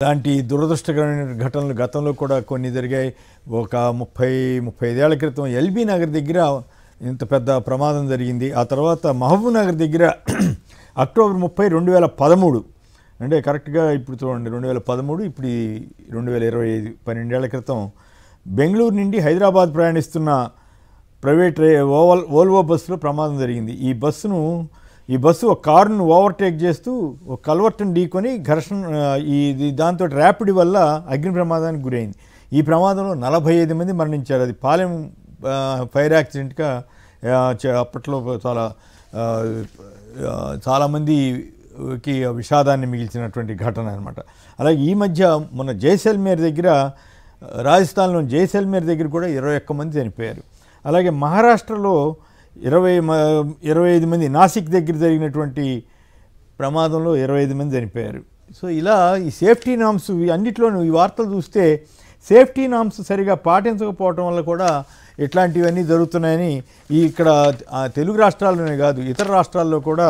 ఇలాంటి దురదృష్టకరమైన ఘటనలు గతంలో కూడా కొన్ని జరిగాయి. ఒక 35 ఏళ్ల క్రితం ఎల్బీ నగర్ దగ్గర ఇంత పెద్ద ప్రమాదం జరిగింది. ఆ తర్వాత మహబూబ్ నగర్ దగ్గర అక్టోబర్ 30, 2013 అంటే కరెక్ట్గా ఇప్పుడు చూడండి 2013 ఇప్పుడు 2025 12 ఏళ్ల క్రితం బెంగళూరు నుండి హైదరాబాద్ ప్రయాణిస్తున్న ప్రైవేట్ వోల్వో బస్సులో ప్రమాదం జరిగింది. ఈ బస్సు ఒక కారును ఓవర్టేక్ చేస్తూ ఒక కల్వర్ట్ని ఢీకొని ఘర్షణ దాంతో ర్యాపిడ్ వల్ల అగ్ని ప్రమాదానికి గురైంది. ఈ ప్రమాదంలో 45 మంది మరణించారు. అది పాలెం ఫైర్ యాక్సిడెంట్గా అప్పట్లో చాలామందికి విషాదాన్ని మిగిల్చినటువంటి ఘటన అనమాట. అలాగే ఈ మధ్య మొన్న జైసల్మేర్ దగ్గర రాజస్థాన్లో జైసల్మేర్ దగ్గర కూడా 21 మంది చనిపోయారు. అలాగే మహారాష్ట్రలో 25 మంది, నాసిక్ దగ్గర జరిగినటువంటి ప్రమాదంలో 25 మంది చనిపోయారు. సో ఇలా ఈ సేఫ్టీ నామ్స్ అన్నిట్లోనూ ఈ వార్తలు చూస్తే సేఫ్టీ నామ్స్ సరిగా పాటించకపోవటం వల్ల కూడా ఇట్లాంటివన్నీ జరుగుతున్నాయని ఇక్కడ తెలుగు రాష్ట్రాల్లోనే కాదు ఇతర రాష్ట్రాల్లో కూడా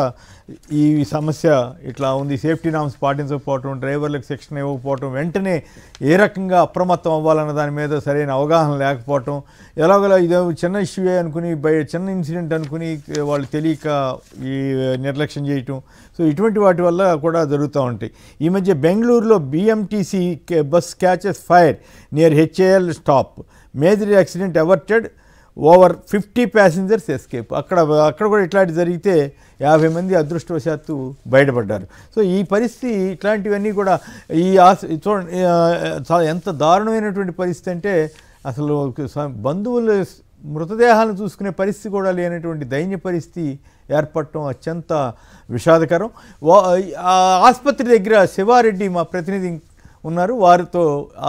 ఈ సమస్య ఇట్లా ఉంది. సేఫ్టీ నామ్స్ పాటించకపోవటం, డ్రైవర్లకు శిక్షణ ఇవ్వకపోవటం, వెంటనే ఏ రకంగా అప్రమత్తం అవ్వాలన్న దాని మీద సరైన అవగాహన లేకపోవటం, ఎలాగోలా ఇదే చిన్న ఇష్యూయే అనుకుని చిన్న ఇన్సిడెంట్ అనుకుని వాళ్ళు తెలియక ఈ నిర్లక్ష్యం చేయటం, సో ఇటువంటి వాటి వల్ల కూడా జరుగుతూ ఉంటాయి. ఈ మధ్య బెంగళూరులో BMTC bus catches fire near HAL stop, major accident averted, over 50 passengers escape. అక్కడ కూడా ఇట్లాంటి జరిగితే 50 మంది అదృష్టవశాత్తు బయటపడ్డారు. సో ఈ పరిస్థితి ఇట్లాంటివన్నీ కూడా చూడండి ఎంత దారుణమైనటువంటి పరిస్థితి అంటే అసలు బంధువుల మృతదేహాలను చూసుకునే పరిస్థితి కూడా లేనటువంటి దైన్య పరిస్థితి ఏర్పడటం అత్యంత విషాదకరం. ఆసుపత్రి దగ్గర శివారెడ్డి మా ప్రతినిధి ఉన్నారు, వారితో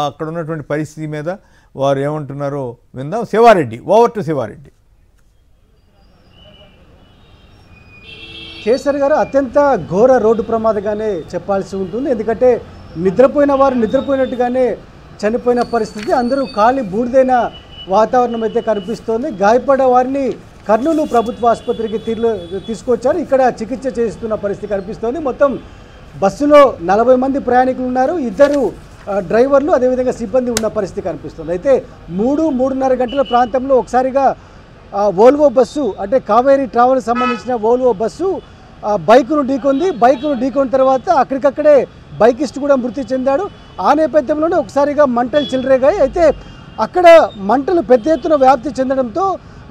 అక్కడ ఉన్నటువంటి పరిస్థితి మీద వారు ఏమంటున్నారో విందాం. Sivareddy, over to Sivareddy. కేసర్ గారు, అత్యంత ఘోర రోడ్డు ప్రమాదంగానే చెప్పాల్సి ఉంటుంది. ఎందుకంటే నిద్రపోయిన వారు నిద్రపోయినట్టుగానే చనిపోయిన పరిస్థితి, అందరూ ఖాళీ బూడిదైన వాతావరణం అయితే కనిపిస్తోంది. గాయపడ్డ వారిని కర్నూలు ప్రభుత్వ ఆసుపత్రికి తీసుకొచ్చారు. ఇక్కడ చికిత్స చేస్తున్న పరిస్థితి కనిపిస్తోంది. మొత్తం బస్సులో 40 మంది ప్రయాణికులు ఉన్నారు, 2 డ్రైవర్లు అదేవిధంగా సిబ్బంది ఉన్న పరిస్థితి కనిపిస్తుంది. అయితే 3-3:30 గంటల ప్రాంతంలో ఒకసారిగా వోల్వో బస్సు అంటే కావేరీ ట్రావెల్ సంబంధించిన వోల్వో బస్సు బైకును ఢీకొంది. బైకును ఢీకొన్న తర్వాత అక్కడికక్కడే బైకిస్ట్ కూడా మృతి చెందాడు. ఆ నేపథ్యంలోనే ఒకసారిగా మంటలు చెలరేగాయి. అయితే అక్కడ మంటలు పెద్ద ఎత్తున వ్యాప్తి చెందడంతో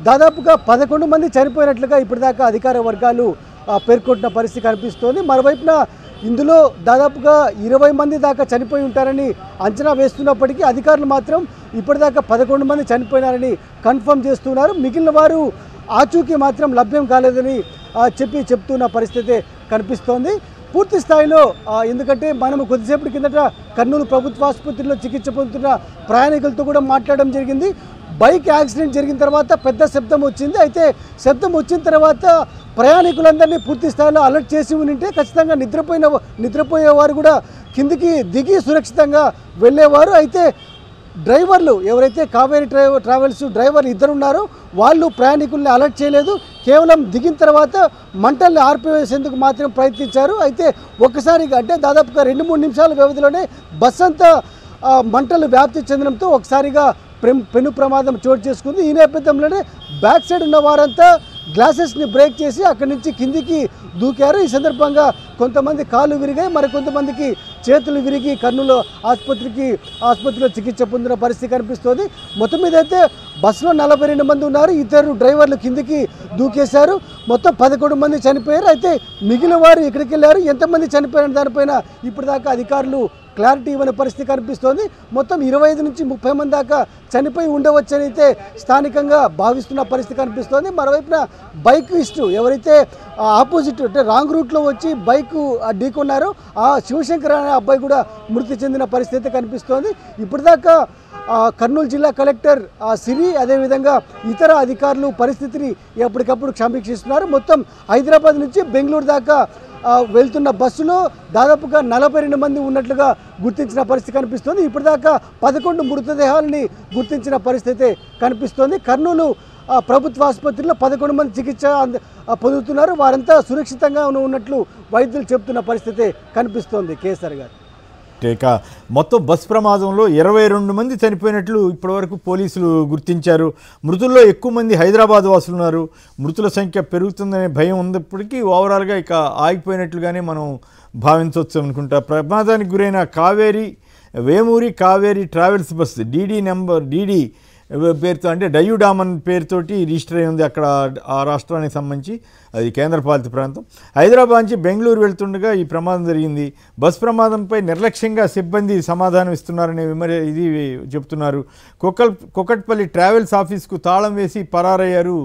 దాదాపుగా 11 మంది చనిపోయినట్లుగా ఇప్పటిదాకా అధికార వర్గాలు పేర్కొంటున్న పరిస్థితి కనిపిస్తోంది. మరోవైపున ఇందులో దాదాపుగా 20 మంది దాకా చనిపోయి ఉంటారని అంచనా వేస్తున్నప్పటికీ అధికారులు మాత్రం ఇప్పటిదాకా 11 మంది చనిపోయినారని కన్ఫర్మ్ చేస్తున్నారు. మిగిలిన వారు ఆచూకీ మాత్రం లభ్యం కాలేదని చెప్తున్న పరిస్థితి కనిపిస్తోంది. పూర్తి స్థాయిలో ఎందుకంటే మనము కొద్దిసేపటి కిందట కర్నూలు ప్రభుత్వ ఆసుపత్రిలో చికిత్స పొందుతున్న ప్రయాణికులతో కూడా మాట్లాడడం జరిగింది. బైక్ యాక్సిడెంట్ జరిగిన తర్వాత పెద్ద శబ్దం వచ్చింది. అయితే శబ్దం వచ్చిన తర్వాత ప్రయాణికులందరినీ పూర్తి స్థాయిలో అలర్ట్ చేసి ఉంటే ఖచ్చితంగా నిద్రపోయేవారు కూడా కిందికి దిగి సురక్షితంగా వెళ్ళేవారు. అయితే డ్రైవర్లు ఎవరైతే కావేరీ ట్రావెల్స్ డ్రైవర్లు 2 ఉన్నారో వాళ్ళు ప్రయాణికుల్ని అలర్ట్ చేయలేదు. కేవలం దిగిన తర్వాత మంటల్ని ఆర్పివేసేందుకు మాత్రం ప్రయత్నించారు. అయితే ఒక్కసారిగా అంటే దాదాపుగా 2-3 నిమిషాల వ్యవధిలోనే బస్ అంతా మంటలు వ్యాప్తి చెందడంతో ఒకసారిగా పెను ప్రమాదం చోటు చేసుకుంది. ఈ నేపథ్యంలోనే బ్యాక్ సైడ్ ఉన్న వారంతా గ్లాసెస్ని బ్రేక్ చేసి అక్కడి నుంచి కిందికి దూకారు. ఈ సందర్భంగా కొంతమంది కాళ్ళు విరిగాయి, మరికొంతమందికి చేతులు విరిగి కర్నూలు ఆసుపత్రిలో చికిత్స పొందిన పరిస్థితి కనిపిస్తోంది. మొత్తం మీద అయితే బస్సులో 42 మంది ఉన్నారు, 2 డ్రైవర్లు కిందికి దూకేశారు. మొత్తం 11 మంది చనిపోయారు. అయితే మిగిలిన వారు ఎక్కడికి వెళ్ళారు, ఎంతమంది చనిపోయారు దానిపైన ఇప్పటిదాకా అధికారులు క్లారిటీ ఇవ్వని పరిస్థితి కనిపిస్తోంది. మొత్తం 25 నుంచి 30 మంది దాకా చనిపోయి ఉండవచ్చని అయితే స్థానికంగా భావిస్తున్న పరిస్థితి కనిపిస్తోంది. మరోవైపున బైకిస్ట్ ఎవరైతే ఆపోజిట్ అంటే రాంగ్ రూట్లో వచ్చి బైక్ ఢీకొన్నారో ఆ శివశంకర్ అనే అబ్బాయి కూడా మృతి చెందిన పరిస్థితి కనిపిస్తోంది. ఇప్పటిదాకా కర్నూలు జిల్లా కలెక్టర్ సిరి అదేవిధంగా ఇతర అధికారులు పరిస్థితిని ఎప్పటికప్పుడు సమీక్షిస్తున్నారు. మొత్తం హైదరాబాద్ నుంచి బెంగళూరు దాకా వెళ్తున్న బస్సులో దాదాపుగా 42 మంది ఉన్నట్లుగా గుర్తించిన పరిస్థితి కనిపిస్తోంది. ఇప్పటిదాకా 11 మృతదేహాలని గుర్తించిన పరిస్థితి కనిపిస్తోంది. కర్నూలు ప్రభుత్వ ఆసుపత్రిలో 11 మంది చికిత్స పొందుతున్నారు. వారంతా సురక్షితంగా ఉన్నట్లు వైద్యులు చెప్తున్న పరిస్థితి కనిపిస్తోంది. కేసర్ గారు. ఇక మొత్తం బస్ ప్రమాదంలో 22 మంది చనిపోయినట్లు ఇప్పటివరకు పోలీసులు గుర్తించారు. మృతుల్లో ఎక్కువ మంది హైదరాబాద్ వాసులు ఉన్నారు. మృతుల సంఖ్య పెరుగుతుందనే భయం ఉన్నప్పటికీ ఓవరాల్గా ఇక ఆగిపోయినట్లుగానే మనం భావించవచ్చు అనుకుంటా. ప్రమాదానికి గురైన Vemuri Kaveri travels bus DD పేరుతో, అంటే డయూడామన్ పేరుతోటి రిజిస్టర్ అయి ఉంది అక్కడ ఆ రాష్ట్రానికి సంబంధించి. అది కేంద్రపాలిత ప్రాంతం. హైదరాబాద్ నుంచి బెంగళూరు వెళ్తుండగా ఈ ప్రమాదం జరిగింది. బస్ ప్రమాదంపై నిర్లక్ష్యంగా సిబ్బంది సమాధానం ఇస్తున్నారనే ఇది చెప్తున్నారు. కుకట్పల్లి ట్రావెల్స్ ఆఫీస్కు తాళం వేసి పరారయ్యారు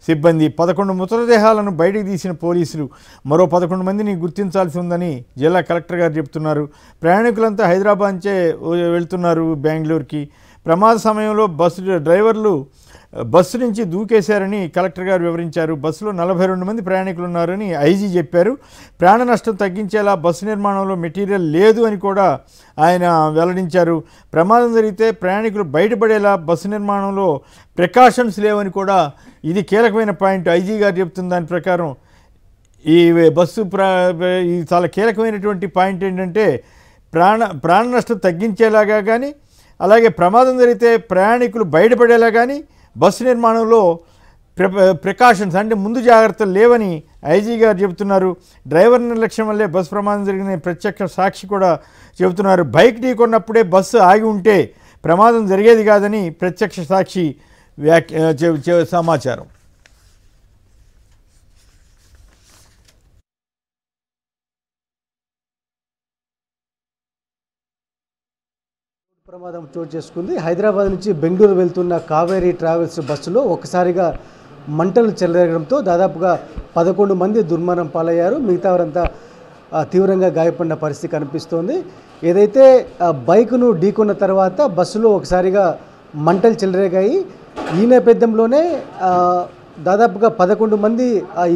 సిబ్బంది. 11 మృతదేహాలను బయటికి తీసిన పోలీసులు. మరో 11 మందిని గుర్తించాల్సి ఉందని జిల్లా కలెక్టర్ గారు చెప్తున్నారు. ప్రయాణికులంతా హైదరాబాద్ నుంచే వెళ్తున్నారు బెంగళూరుకి. ప్రమాద సమయంలో డ్రైవర్లు బస్సు నుంచి దూకేశారని కలెక్టర్ గారు వివరించారు. బస్సులో 42 మంది ప్రయాణికులు ఉన్నారని ఐజీ చెప్పారు. ప్రాణ నష్టం తగ్గించేలా బస్సు నిర్మాణంలో మెటీరియల్ లేదు అని కూడా ఆయన వెల్లడించారు. ప్రమాదం జరిగితే ప్రయాణికులు బయటపడేలా బస్సు నిర్మాణంలో ప్రికాషన్స్ లేవని కూడా, ఇది కీలకమైన పాయింట్ ఐజీ గారు చెప్తున్న దాని ప్రకారం. ఈ ఇది చాలా కీలకమైనటువంటి పాయింట్ ఏంటంటే ప్రాణ నష్టం తగ్గించేలాగా కానీ, అలాగే ప్రమాదం జరిగితే ప్రయాణికులు బయటపడేలా కానీ బస్సు నిర్మాణంలో ప్రికాషన్స్ అంటే ముందు జాగ్రత్తలు లేవని ఐజీ గారు చెబుతున్నారు. డ్రైవర్ నిర్లక్ష్యం వల్లే బస్సు ప్రమాదం జరిగిన ప్రత్యక్ష సాక్షి కూడా చెబుతున్నారు. బైక్ ఢీకొన్నప్పుడే బస్సు ఆగి ఉంటే ప్రమాదం జరిగేది కాదని ప్రత్యక్ష సాక్షి సమాచారం. ప్రమాదం చోటు చేసుకుంది. హైదరాబాద్ నుంచి బెంగళూరు వెళ్తున్న కావేరీ ట్రావెల్స్ బస్సులో ఒక్కసారిగా మంటలు చెలరేగడంతో దాదాపుగా 11 మంది దుర్మరణం పాలయ్యారు. మిగతా వారంతా తీవ్రంగా గాయపడిన పరిస్థితి కనిపిస్తోంది. ఏదైతే బైకును ఢీకొన్న తర్వాత బస్సులో ఒకసారిగా మంటలు చెలరేగాయి. ఈ నేపథ్యంలోనే దాదాపుగా 11 మంది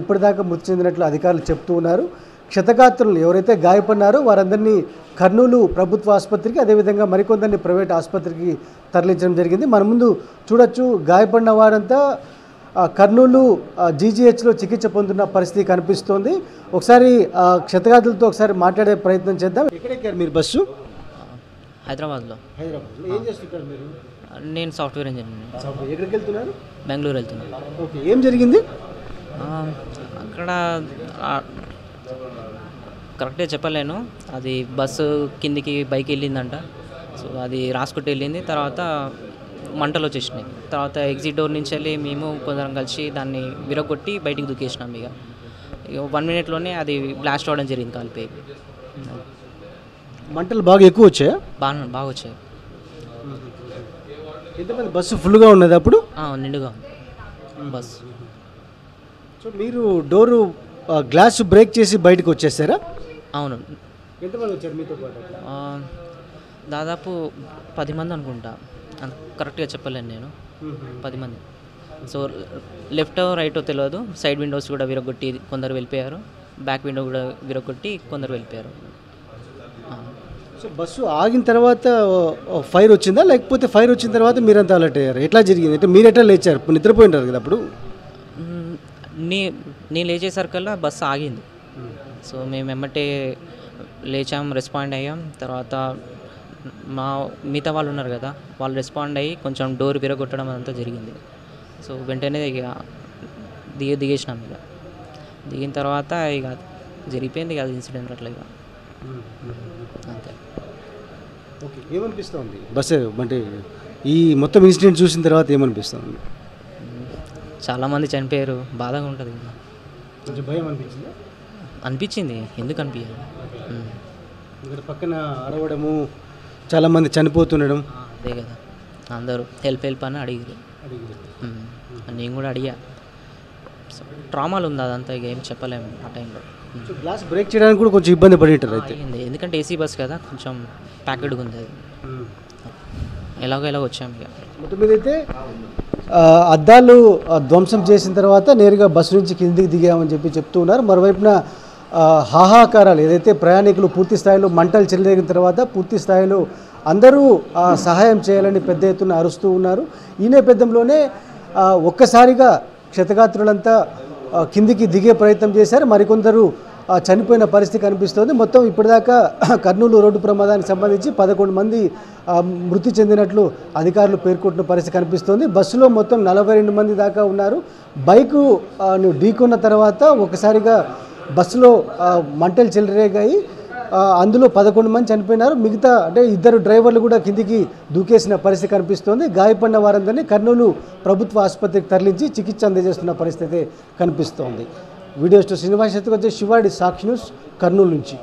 ఇప్పటిదాకా మృతి చెందినట్లు అధికారులు చెప్తూ ఉన్నారు. క్షతగాత్రులు ఎవరైతే గాయపడినారో వారందరినీ కర్నూలు ప్రభుత్వ ఆసుపత్రికి, అదేవిధంగా మరికొందరిని ప్రైవేట్ ఆసుపత్రికి తరలించడం జరిగింది. మన ముందు చూడొచ్చు, గాయపడిన వారంతా కర్నూలు జీజీహెచ్లో చికిత్స పొందుతున్న పరిస్థితి కనిపిస్తోంది. ఒకసారి క్షతగాత్రులతో ఒకసారి మాట్లాడే ప్రయత్నం చేద్దాం. ఎక్కడెక్కారు మీరు బస్సు? హైదరాబాద్లో. ఏం చేస్తుంటారు మీరు? నేను సాఫ్ట్వేర్ ఇంజనీర్. ఎక్కడికి వెళ్తున్నారు? బెంగళూరు వెళ్తున్నాను. ఓకే, ఏం జరిగింది అక్కడ? కరెక్ట్గా చెప్పలేను. అది బస్సు కిందికి బైక్ వెళ్ళిందంట. సో అది రాసుకుంటూ వెళ్ళింది. తర్వాత మంటలు వచ్చేసినాయి. తర్వాత ఎగ్జిట్ డోర్ నుంచి వెళ్ళి మేము కొందరం కలిసి దాన్ని విరగొట్టి బయటికి దూకేసినాం. ఇక 1 మినిట్లోనే అది బ్లాస్ట్ అవ్వడం జరిగింది కాలిపోయి. మంటలు బాగా ఎక్కువ వచ్చాయా? బాగా వచ్చాయి. ఎంతమంది? బస్సు ఫుల్గా ఉన్నది అప్పుడు? నిండుగా బస్సు. సో మీరు డోరు గ్లాస్ బ్రేక్ చేసి బయటకు వచ్చేసారా? అవును. ఎంతమంది వచ్చారు మీతో పాటు? దాదాపు 10 మంది అనుకుంటా. కరెక్ట్గా చెప్పలేను నేను. 10 మంది. సో లెఫ్ట్ రైటో తెలియదు. సైడ్ విండోస్ కూడా విరగొట్టి కొందరు వెళ్ళిపోయారు. బ్యాక్ విండో కూడా విరగొట్టి కొందరు వెళ్ళిపోయారు. సో బస్సు ఆగిన తర్వాత ఫైర్ వచ్చిందా, లేకపోతే ఫైర్ వచ్చిన తర్వాత మీరంతా అలర్ట్ అయ్యారు? ఎట్లా జరిగింది? అంటే మీరు ఎట్లా లేచారు? నిద్రపోయినారు కదా అప్పుడు? నేను లేచేసరికల్లా బస్సు ఆగింది. సో మేము ఎమ్మటే లేచాం, రెస్పాండ్ అయ్యాం. తర్వాత మిగతా వాళ్ళు ఉన్నారు కదా, వాళ్ళు రెస్పాండ్ అయ్యి కొంచెం డోర్ విరగొట్టడం అదంతా జరిగింది. సో వెంటనే ఇక దిగేసినాం. ఇక దిగిన తర్వాత ఇక జరిగిపోయింది కదా ఇన్సిడెంట్ అట్లా. ఇక అంతే. ఓకే, ఏమనిపిస్తుంది బస్సు అంటే ఈ మొత్తం ఇన్సిడెంట్ చూసిన తర్వాత ఏమనిపిస్తుంది? చాలామంది చనిపోయారు, బాధగా ఉంటుంది. కొంచెం భయం అనిపించింది? అనిపించింది, ఎందుకు అనిపించాలి. ఇక్కడ పక్కన అరవడము, చాలామంది చనిపోతుండడం. అదే కదా, అందరూ హెల్ప్ అని అడిగారు. నేను కూడా అడిగా. ట్రామాలు ఉంది అదంతా, ఇక ఏం చెప్పలేము ఆ టైంలో. గ్లాస్ బ్రేక్ చేయడానికి కూడా కొంచెం ఇబ్బంది పడింటారు అయితే. ఎందుకంటే ఏసీ బస్ కదా, కొంచెం ప్యాకెడ్గా ఉంది అది. ఎలాగో వచ్చాము. ఇక మొత్తం మీద అయితే అద్దాలు ధ్వంసం చేసిన తర్వాత నేరుగా బస్సు నుంచి కిందికి దిగామని చెప్తూ ఉన్నారు. మరోవైపున హాహాకారాలు, ఏదైతే ప్రయాణికులు పూర్తి స్థాయిలో మంటలు చెలరేగిన తర్వాత పూర్తి స్థాయిలో అందరూ సహాయం చేయాలని పెద్ద ఎత్తున అరుస్తూ ఉన్నారు. ఈ నేపథ్యంలోనే ఒక్కసారిగా క్షతగాత్రులంతా కిందికి దిగే ప్రయత్నం చేశారు. మరికొందరు చనిపోయిన పరిస్థితి కనిపిస్తోంది. మొత్తం ఇప్పటిదాకా కర్నూలు రోడ్డు ప్రమాదానికి సంబంధించి 11 మంది మృతి చెందినట్లు అధికారులు పేర్కొంటున్న పరిస్థితి కనిపిస్తోంది. బస్సులో మొత్తం 42 మంది దాకా ఉన్నారు. బైకు ఢీకొన్న తర్వాత ఒకసారిగా బస్సులో మంటలు చెలరేగాయి. అందులో 11 మంది చనిపోయినారు. మిగతా అంటే 2 డ్రైవర్లు కూడా కిందికి దూకేసిన పరిస్థితి కనిపిస్తోంది. గాయపడిన వారందరినీ కర్నూలు ప్రభుత్వ ఆసుపత్రికి తరలించి చికిత్స అందజేస్తున్న పరిస్థితి కనిపిస్తోంది. వీడియో స్టూడియో శ్రీనివాస్ వచ్చే శివాడి సాక్షి న్యూస్ కర్నూలు నుంచి.